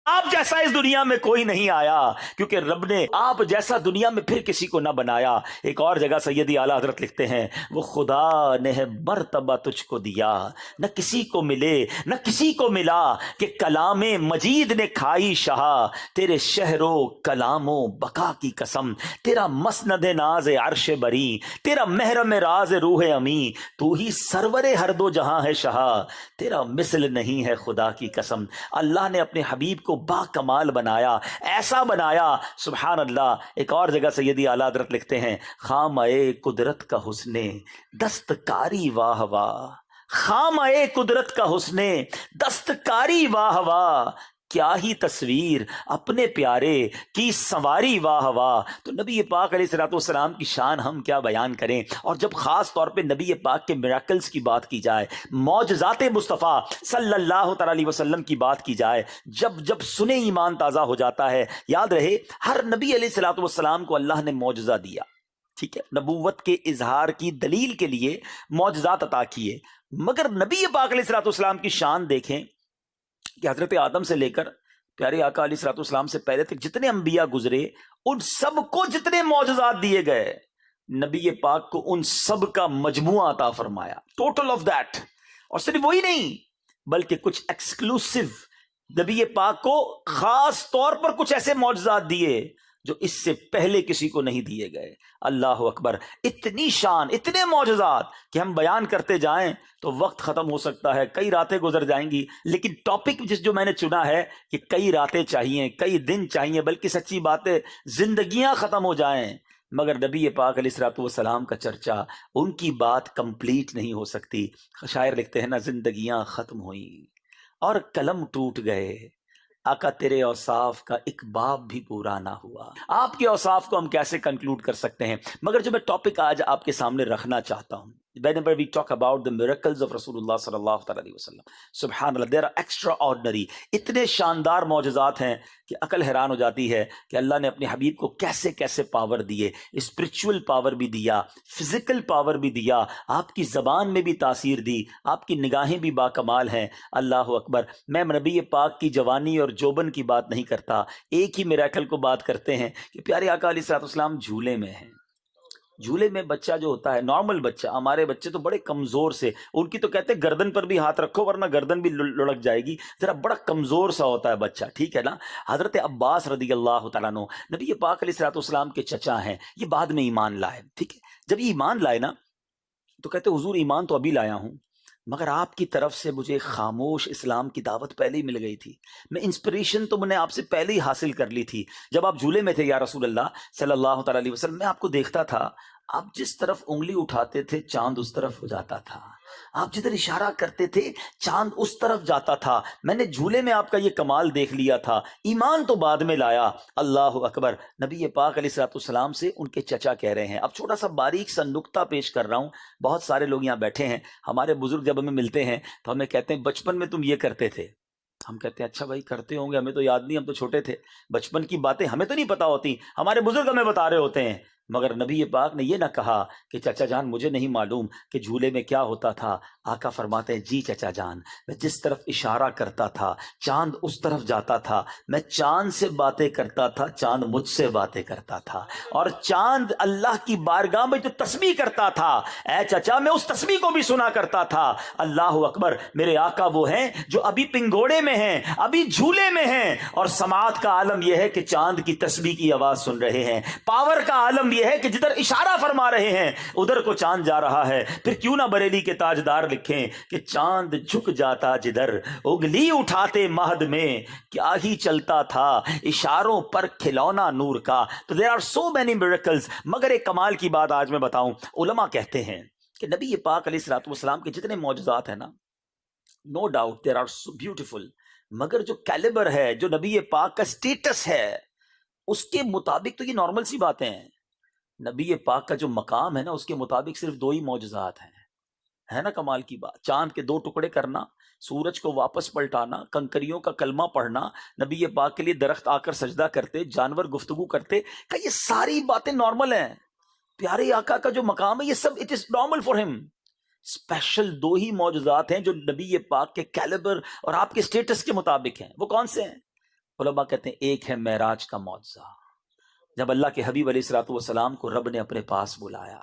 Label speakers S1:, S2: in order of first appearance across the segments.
S1: آپ جیسا اس دنیا میں کوئی نہیں آیا، کیونکہ رب نے آپ جیسا دنیا میں پھر کسی کو نہ بنایا۔ ایک اور جگہ سیدی اعلیٰ حضرت لکھتے ہیں، وہ خدا نے ہے مرتبہ تجھ کو دیا، نہ کسی کو ملے نہ کسی کو ملا، کہ کلام مجید نے کھائی شہا، تیرے شہر و کلام و بقا کی قسم، تیرا مسند ناز عرش بری، تیرا محرم راز روح امی، تو ہی سرور ہر دو جہاں ہے شہا، تیرا مثل نہیں ہے خدا کی قسم۔ اللہ نے اپنے حبیب کو با کمال بنایا، ایسا بنایا، سبحان اللہ۔ ایک اور جگہ سیدی اعلیٰ حضرت لکھتے ہیں، خام اے قدرت کا حسن دستکاری واہ واہ، خام اے قدرت کا حسن دستکاری واہ واہ، کیا ہی تصویر اپنے پیارے کی سواری واہ واہ۔ تو نبی پاک علیہ الصلوۃ والسلام کی شان ہم کیا بیان کریں، اور جب خاص طور پہ نبی پاک کے میراکلز کی بات کی جائے، معجزات مصطفیٰ صلی اللہ تعالی علیہ وسلم کی بات کی جائے، جب جب سنے ایمان تازہ ہو جاتا ہے۔ یاد رہے، ہر نبی علیہ الصلوۃ والسلام کو اللہ نے معجزہ دیا، ٹھیک ہے، نبوت کے اظہار کی دلیل کے لیے معجزات عطا کیے، مگر نبی پاک علیہ الصلوۃ والسلام کی شان دیکھیں کہ حضرت آدم سے لے کر پیارے آقا علیہ الصلوۃ والسلام سے پہلے تک جتنے انبیاء گزرے، ان سب کو جتنے معجزات دیے گئے، نبی پاک کو ان سب کا مجموعہ عطا فرمایا، ٹوٹل آف دیٹ۔ اور صرف وہی نہیں، بلکہ کچھ ایکسکلوسیو نبی پاک کو خاص طور پر کچھ ایسے معجزات دیے جو اس سے پہلے کسی کو نہیں دیے گئے۔ اللہ اکبر، اتنی شان، اتنے معجزات کہ ہم بیان کرتے جائیں تو وقت ختم ہو سکتا ہے، کئی راتیں گزر جائیں گی، لیکن ٹاپک جو میں نے چنا ہے کہ کئی راتیں چاہیے، کئی دن چاہیے، بلکہ سچی باتیں زندگیاں ختم ہو جائیں، مگر نبی پاک علیہ الصلوۃ والسلام کا چرچا، ان کی بات کمپلیٹ نہیں ہو سکتی۔ شاعر لکھتے ہیں نا، زندگیاں ختم ہوئیں اور قلم ٹوٹ گئے، آقا تیرے اوصاف کا ایک باب بھی پورا نہ ہوا۔ آپ کے اوصاف کو ہم کیسے کنکلوڈ کر سکتے ہیں؟ مگر جو میں ٹاپک آج آپ کے سامنے رکھنا چاہتا ہوں، whenever we talk about the miracles of Rasulullah صلی اللہ علیہ وسلم، سبحان اللہ، there are extraordinary، اتنے شاندار معجزات ہیں کہ عقل حیران ہو جاتی ہے کہ اللہ نے اپنے حبیب کو کیسے کیسے پاور دیے، اسپرچول پاور بھی دیا، فزیکل پاور بھی دیا، آپ کی زبان میں بھی تاثیر دی، آپ کی نگاہیں بھی باکمال ہیں۔ اللہ اکبر۔ میں نبی پاک کی جوانی اور جوبن کی بات نہیں کرتا، ایک ہی میراکل کو بات کرتے ہیں کہ پیارے آقا علیہ الصلوۃ والسلام جھولے میں ہیں۔ جھولے میں بچہ جو ہوتا ہے، نارمل بچہ، ہمارے بچے تو بڑے کمزور سے، ان کی تو کہتے ہیں گردن پر بھی ہاتھ رکھو ورنہ گردن بھی لڑک جائے گی، ذرا بڑا کمزور سا ہوتا ہے بچہ، ٹھیک ہے نا۔ حضرت عباس رضی اللہ تعالیٰ عنہ نبی پاک علیہ الصلوۃ والسلام کے چچا ہیں، یہ بعد میں ایمان لائے، ٹھیک ہے۔ جب یہ ایمان لائے نا تو کہتے حضور ایمان تو ابھی لایا ہوں، مگر آپ کی طرف سے مجھے خاموش اسلام کی دعوت پہلے ہی مل گئی تھی، میں انسپریشن تو میں نے آپ سے پہلے ہی حاصل کر لی تھی۔ جب آپ جھولے میں تھے یا رسول اللہ صلی اللہ تعالیٰ علیہ وسلم، میں آپ کو دیکھتا تھا، آپ جس طرف انگلی اٹھاتے تھے چاند اس طرف ہو جاتا تھا، آپ جدھر اشارہ کرتے تھے چاند اس طرف جاتا تھا، میں نے جھولے میں آپ کا یہ کمال دیکھ لیا تھا، ایمان تو بعد میں لایا۔ اللہ اکبر۔ نبی پاک علیہ الصلوۃ والسلام سے ان کے چچا کہہ رہے ہیں۔ اب چھوٹا سا باریک سا نقطہ پیش کر رہا ہوں، بہت سارے لوگ یہاں بیٹھے ہیں، ہمارے بزرگ جب ہمیں ملتے ہیں تو ہمیں کہتے ہیں بچپن میں تم یہ کرتے تھے، ہم کہتے ہیں اچھا بھائی کرتے ہوں گے، ہمیں تو یاد نہیں، ہم تو چھوٹے تھے، بچپن کی باتیں ہمیں تو نہیں پتا ہوتی، ہمارے بزرگ ہمیں بتا رہے ہوتے ہیں۔ مگر نبی پاک نے یہ نہ کہا کہ چچا جان مجھے نہیں معلوم کہ جھولے میں کیا ہوتا تھا۔ آقا فرماتے ہیں جی چچا جان، میں جس طرف اشارہ کرتا تھا چاند اس طرف جاتا تھا، میں چاند سے باتیں کرتا تھا، چاند مجھ سے باتیں کرتا تھا، اور چاند اللہ کی بارگاہ میں جو تسبیح کرتا تھا، اے چچا میں اس تسبیح کو بھی سنا کرتا تھا۔ اللہ اکبر۔ میرے آقا وہ ہیں جو ابھی پنگوڑے میں ہیں، ابھی جھولے میں ہیں، اور سماعت کا عالم یہ ہے کہ چاند کی تسبیح کی آواز سن رہے ہیں، پاور کا عالم یہ ہے کہ جدھر اشارہ فرما رہے ہیں ادھر کو چاند جا رہا ہے۔ پھر کیوں نہ بریلی کے تاجدار لکھیں کہ چاند جھک جاتا جدھر، اگلی اٹھاتے مہد میں، کیا ہی چلتا تھا اشاروں پر کھلونا نور کا۔ تو there are so many miracles۔ مگر ایک کمال کی بات آج میں بتاؤں، علماء کہتے ہیں کہ نبی پاک علیہ الصلوۃ والسلام کے جتنے معجزات ہیں نا، no doubt there are so beautiful، مگر جو کیلیبر ہے، جو نبی پاک کا سٹیٹس ہے، اس کے مطابق تو یہ نارمل سی باتیں ہیں۔ نبی پاک کا جو مقام ہے نا، اس کے مطابق صرف دو ہی معجزات ہیں، ہے نا کمال کی بات؟ چاند کے دو ٹکڑے کرنا، سورج کو واپس پلٹانا، کنکریوں کا کلمہ پڑھنا، نبی پاک کے لیے درخت آ کر سجدہ کرتے، جانور گفتگو کرتے، کہ یہ ساری باتیں نارمل ہیں۔ پیارے آقا کا جو مقام ہے یہ سب اٹ از نارمل فار ہم۔ اسپیشل دو ہی معجزات ہیں جو نبی پاک کے کیلیبر اور آپ کے سٹیٹس کے مطابق ہیں۔ وہ کون سے ہیں؟ علماء کہتے ہیں ایک ہے معراج کا معجزہ، جب اللہ کے حبیب علیہ الصلوۃ والسلام کو رب نے اپنے پاس بلایا،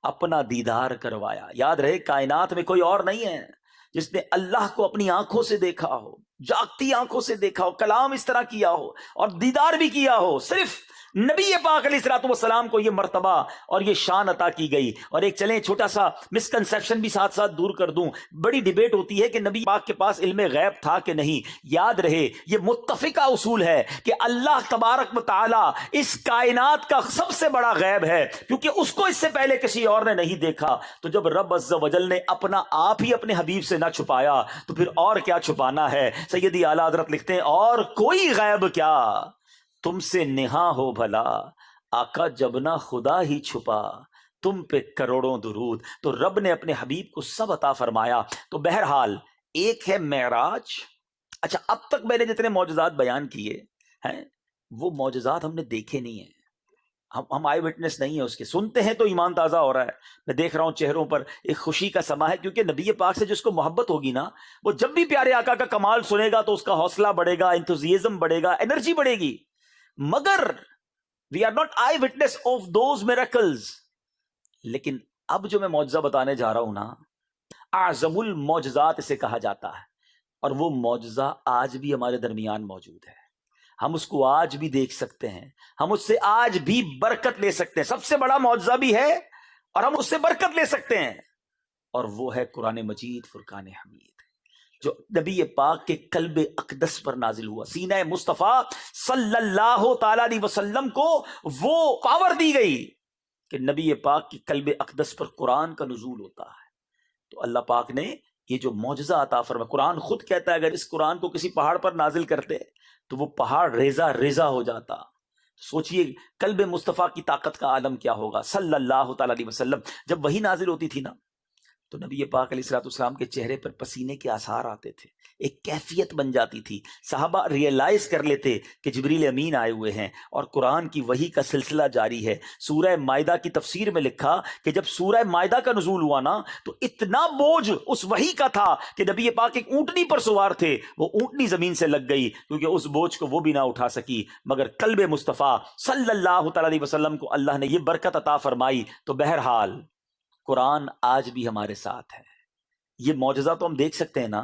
S1: اپنا دیدار کروایا۔ یاد رہے کائنات میں کوئی اور نہیں ہے جس نے اللہ کو اپنی آنکھوں سے دیکھا ہو، جاگتی آنکھوں سے دیکھا ہو، کلام اس طرح کیا ہو اور دیدار بھی کیا ہو۔ صرف نبی پاک علیہ الصلوۃ والسلام کو یہ مرتبہ اور یہ شان عطا کی گئی۔ اور ایک چلیں چھوٹا سا مسکنسیپشن بھی ساتھ ساتھ دور کر دوں، بڑی ڈیبیٹ ہوتی ہے کہ نبی پاک کے پاس علم غیب تھا کہ نہیں۔ یاد رہے یہ متفقہ اصول ہے کہ اللہ تبارک و تعالی اس کائنات کا سب سے بڑا غیب ہے، کیونکہ اس کو اس سے پہلے کسی اور نے نہیں دیکھا۔ تو جب رب عز و جل نے اپنا آپ ہی اپنے حبیب سے نہ چھپایا تو پھر اور کیا چھپانا ہے۔ سیدی اعلیٰ حضرت لکھتے ہیں اور کوئی غیب کیا تم سے نہاں ہو بھلا، آقا جب نہ خدا ہی چھپا تم پہ کروڑوں درود۔ تو رب نے اپنے حبیب کو سب عطا فرمایا۔ تو بہرحال ایک ہے معراج۔ اچھا اب تک میں نے جتنے معجزات بیان کیے ہیں وہ معجزات ہم نے دیکھے نہیں ہیں، ہم آئی وٹنس نہیں ہیں اس کے، سنتے ہیں تو ایمان تازہ ہو رہا ہے۔ میں دیکھ رہا ہوں چہروں پر ایک خوشی کا سما ہے، کیونکہ نبی پاک سے جس کو محبت ہوگی نا، وہ جب بھی پیارے آقا کا کمال سنے گا تو اس کا حوصلہ بڑھے گا، انتھوزیزم بڑھے گا، انرجی بڑھے گی۔ مگر we are not eyewitness of those miracles. لیکن اب جو میں معجزہ بتانے جا رہا ہوں نا، اعظم المعجزات اسے کہا جاتا ہے، اور وہ معجزہ آج بھی ہمارے درمیان موجود ہے۔ ہم اس کو آج بھی دیکھ سکتے ہیں، ہم اس سے آج بھی برکت لے سکتے ہیں۔ سب سے بڑا معجزہ بھی ہے اور ہم اس سے برکت لے سکتے ہیں، اور وہ ہے قرآن مجید فرقان حمید، جو نبی پاک کے قلب اقدس پر نازل ہوا۔ سینہ مصطفیٰ صلی اللہ تعالی علیہ وسلم کو وہ پاور دی گئی کہ نبی پاک کی قلب اقدس پر قرآن کا نزول ہوتا ہے۔ تو اللہ پاک نے یہ جو معجزہ عطا فرمایا، قرآن خود کہتا ہے اگر اس قرآن کو کسی پہاڑ پر نازل کرتے تو وہ پہاڑ ریزہ ریزہ ہو جاتا۔ سوچئے قلب مصطفیٰ کی طاقت کا عالم کیا ہوگا۔ صلی اللہ تعالی علیہ وسلم جب وحی نازل ہوتی تھی نا، تو نبی پاک علیہ الصلوۃ والسلام کے چہرے پر پسینے کے آثار آتے تھے، ایک کیفیت بن جاتی تھی۔ صحابہ ریئلائز کر لیتے کہ جبریل امین آئے ہوئے ہیں اور قرآن کی وحی کا سلسلہ جاری ہے۔ سورہ مائدہ کی تفسیر میں لکھا کہ جب سورہ مائدہ کا نزول ہوا نا تو اتنا بوجھ اس وحی کا تھا کہ نبی پاک ایک اونٹنی پر سوار تھے، وہ اونٹنی زمین سے لگ گئی کیونکہ اس بوجھ کو وہ بھی نہ اٹھا سکی، مگر قلب مصطفیٰ صلی اللہ تعالی علیہ وسلم کو اللہ نے یہ برکت عطا فرمائی۔ تو بہرحال قرآن آج بھی ہمارے ساتھ ہے۔ یہ معجزہ تو ہم دیکھ سکتے ہیں نا،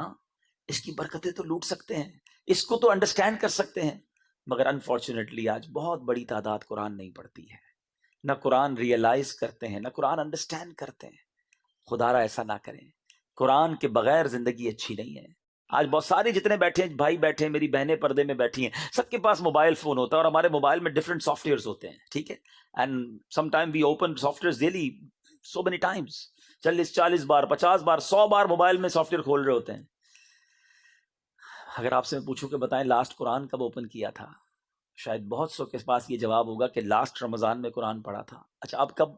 S1: اس کی برکتیں تو لوٹ سکتے ہیں، اس کو تو انڈرسٹینڈ کر سکتے ہیں، مگر انفارچونیٹلی آج بہت بڑی تعداد قرآن نہیں پڑھتی ہے، نہ قرآن ریئلائز کرتے ہیں، نہ قرآن انڈرسٹینڈ کرتے ہیں۔ خدا را ایسا نہ کریں، قرآن کے بغیر زندگی اچھی نہیں ہے۔ آج بہت سارے جتنے بیٹھے ہیں بھائی بیٹھے ہیں، میری بہنیں پردے میں بیٹھی ہیں، سب کے پاس موبائل فون ہوتا ہے، اور ہمارے موبائل میں ڈفرینٹ سافٹ ویئرز ہوتے ہیں، ٹھیک ہے، and some time we open softwares daily so many times, 40 بار 50 بار 100 بار موبائل میں سافٹ ویئر کھول رہے ہوتے ہیں۔ اگر آپ سے میں پوچھوں کہ بتائیں لاسٹ قرآن کب اوپن کیا تھا، شاید بہت سو کے پاس یہ جواب ہوگا کہ لاسٹ رمضان میں قرآن پڑھا تھا۔ اچھا اب کب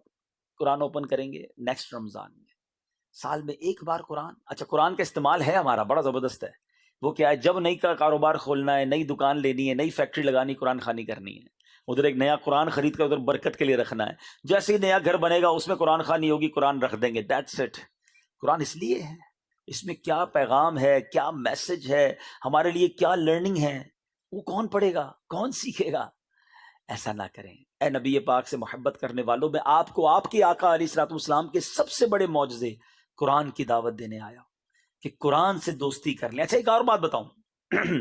S1: قرآن اوپن کریں گے؟ نیکسٹ رمضان میں، سال میں ایک بار قرآن۔ اچھا قرآن کا استعمال ہے ہمارا بڑا زبردست ہے، وہ کیا ہے، جب نئی کا کاروبار کھولنا ہے، نئی دکان لینی ہے، نئی فیکٹری لگانی، قرآن خوانی کرنی ہے، ادھر ایک نیا قرآن خرید کر ادھر برکت کے لیے رکھنا ہے، جیسے ہی نیا گھر بنے گا اس میں قرآن خوانی ہوگی، قرآن رکھ دیں گے، دیٹس اٹ۔ قرآن اس لیے ہے، اس میں کیا پیغام ہے، کیا میسج ہے، ہمارے لیے کیا لرننگ ہے، وہ کون پڑھے گا، کون سیکھے گا؟ ایسا نہ کریں۔ اے نبی پاک سے محبت کرنے والوں، میں آپ کو آپ کے آقا علیہ الصلوۃ والسلام کے سب سے بڑے معجزے قرآن کی دعوت دینے آیا ہوں کہ قرآن سے دوستی کر لیں۔ اچھا ایک اور بات بتاؤں،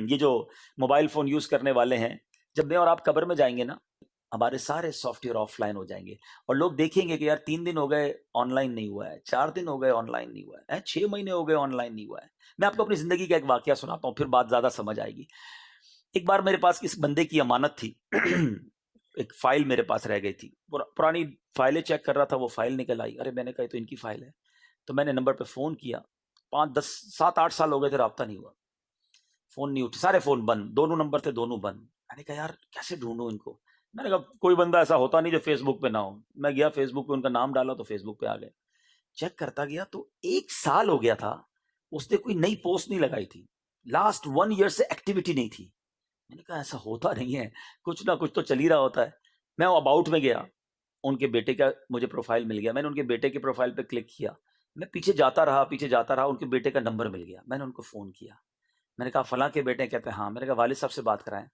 S1: یہ جو موبائل فون یوز کرنے والے ہیں، جب میں اور آپ قبر میں جائیں گے نا، ہمارے سارے سافٹ ویئر آف لائن ہو جائیں گے، اور لوگ دیکھیں گے کہ یار 3 دن ہو گئے آن لائن نہیں ہوا ہے، 4 دن ہو گئے آن لائن نہیں ہوا ہے، 6 مہینے ہو گئے آن لائن نہیں ہوا ہے۔ میں آپ کو اپنی زندگی کا ایک واقعہ سناتا ہوں، پھر بات زیادہ سمجھ آئے گی۔ ایک بار میرے پاس کس بندے کی امانت تھی، ایک فائل میرے پاس رہ گئی تھی، پرانی فائلیں چیک کر رہا تھا، وہ فائل نکل آئی، ارے میں نے کہا یہ تو ان کی فائل ہے، تو میں نے نمبر پہ فون کیا، 5 10 7 8 سال ہو گئے تھے، رابطہ نہیں ہوا، فون نہیں اٹھے، سارے فون بند، دونوں نمبر تھے دونوں بند۔ میں نے کہا یار کیسے ڈھونڈوں ان کو، میں نے کہا کوئی بندہ ایسا ہوتا نہیں جو فیس بک پہ نہ ہو۔ میں گیا فیس بک پہ، ان کا نام ڈالا تو فیس بک پہ آ گئے، چیک کرتا گیا تو 1 سال ہو گیا تھا، اس نے کوئی نئی پوسٹ نہیں لگائی تھی، لاسٹ 1 ایئر سے ایکٹیویٹی نہیں تھی۔ میں نے کہا ایسا ہوتا نہیں ہے، کچھ نہ کچھ تو چل ہی رہا ہوتا ہے۔ میں اباؤٹ میں گیا، ان کے بیٹے کا مجھے پروفائل مل گیا، میں نے ان کے بیٹے کے پروفائل پہ کلک کیا، میں پیچھے جاتا رہا، ان کے بیٹے کا نمبر مل گیا، میں نے ان کو فون کیا، میں نے کہا فلاں کے بیٹے، کہتے ہیں ہاں، میں نے کہا والد صاحب سے بات کرائیں،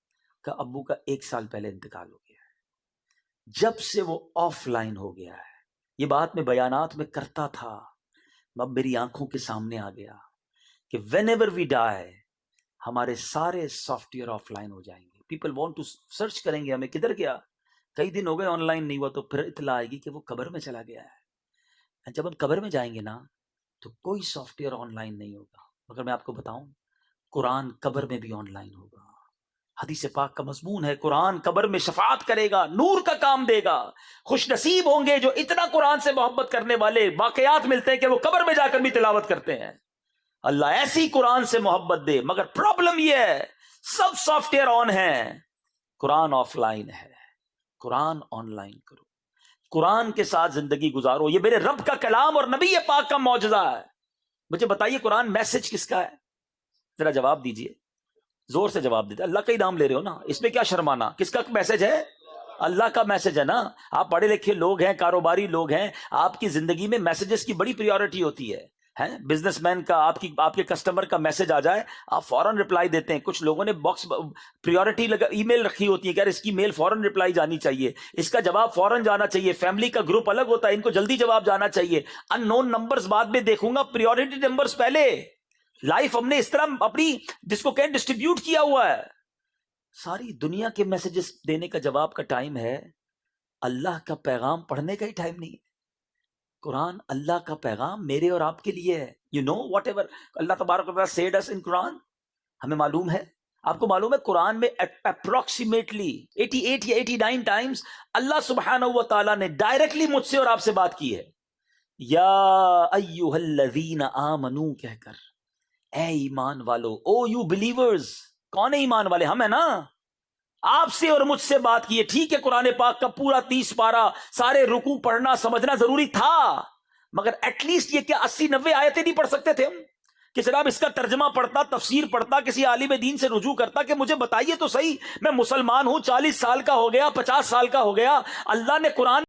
S1: کا ابو کا 1 سال پہلے انتقال ہو گیا ہے، جب سے وہ آف لائن ہو گیا ہے، یہ بات میں بیانات میں کرتا تھا، اب میری آنکھوں کے سامنے آ گیا کہ وین ایور وی ڈائی ہمارے سارے سافٹ ویئر آف لائن ہو جائیں گے. پیپل وانٹ ٹو سرچ کریں گے ہمیں کدھر گیا، کئی دن ہو گئے آن لائن نہیں ہوا، تو پھر اطلاع آئے گی کہ وہ قبر میں چلا گیا ہے. جب ہم قبر میں جائیں گے نا تو کوئی سافٹ ویئر آن لائن نہیں ہوگا، مگر میں آپ کو بتاؤں قرآن قبر میں بھی آن لائن ہوگا. حدیث پاک کا مضمون ہے قرآن قبر میں شفاعت کرے گا، نور کا کام دے گا. خوش نصیب ہوں گے جو اتنا قرآن سے محبت کرنے والے، واقعات ملتے ہیں کہ وہ قبر میں جا کر بھی تلاوت کرتے ہیں. اللہ ایسی قرآن سے محبت دے. مگر پرابلم یہ ہے سب سافٹ ویئر آن ہیں، قرآن آف لائن ہے. قرآن آن لائن کرو، قرآن کے ساتھ زندگی گزارو. یہ میرے رب کا کلام اور نبی پاک کا معجزہ ہے. مجھے بتائیے قرآن میسج کس کا ہے؟ ذرا جواب دیجئے، زور سے جواب دیتے. اللہ کا ہی نام لے رہے ہو نا، اس میں کیا شرمانا؟ کس کا میسج ہے؟ اللہ کا میسج ہے نا. آپ پڑھے لکھے لوگ ہیں، کاروباری لوگ ہیں، آپ کی زندگی میں میسجز کی بڑی پریورٹی ہوتی ہے. بزنس مین کا آپ کے کسٹمر کا میسج آ جائے آپ فوراً رپلائی دیتے ہیں. کچھ لوگوں نے باکس پریورٹی ای میل رکھی ہوتی ہے کہ اس کی میل فوراً رپلائی جانی چاہیے، اس کا جواب فوراً جانا چاہیے. فیملی کا گروپ الگ ہوتا ہے، ان کو جلدی جواب جانا چاہیے. ان نون نمبرز بعد میں دیکھوں گا، پریورٹی نمبرز پہلے. لائف ہم نے اس طرح اپنی جس کو کہ ڈسٹریبیوٹ کیا ہوا ہے. ساری دنیا کے میسجز دینے کا جواب کا ٹائم ہے، اللہ کا پیغام پڑھنے کا ہی ٹائم نہیں ہے. قرآن اللہ کا پیغام میرے اور آپ کے لیے ہے. یو نو واٹ ایور اللہ تبارک و تعالیٰ سیڈ اس ان قرآن، ہمیں معلوم ہے. آپ کو معلوم ہے قرآن میں اپروکسیمیٹلی 88 یا 89 ٹائمز اللہ سبحانہ و تعالیٰ نے ڈائریکٹلی مجھ سے اور آپ سے بات کی ہے. یا ایھا الذین آمنو کہہ کر، اے ایمان والو، او یو بلیورز. کون ہے ایمان والے؟ ہم ہیں نا. آپ سے اور مجھ سے بات کی ہے. ٹھیک ہے قرآن پاک کا پورا 30 پارہ سارے رکوع پڑھنا سمجھنا ضروری تھا، مگر ایٹ لیسٹ یہ کیا 80-90 آیتیں نہیں پڑھ سکتے تھے ہم کہ جناب اس کا ترجمہ پڑھتا، تفسیر پڑھتا، کسی عالم دین سے رجوع کرتا کہ مجھے بتائیے تو صحیح، میں مسلمان ہوں، 40 سال کا ہو گیا، 50 سال کا ہو گیا، اللہ نے قرآن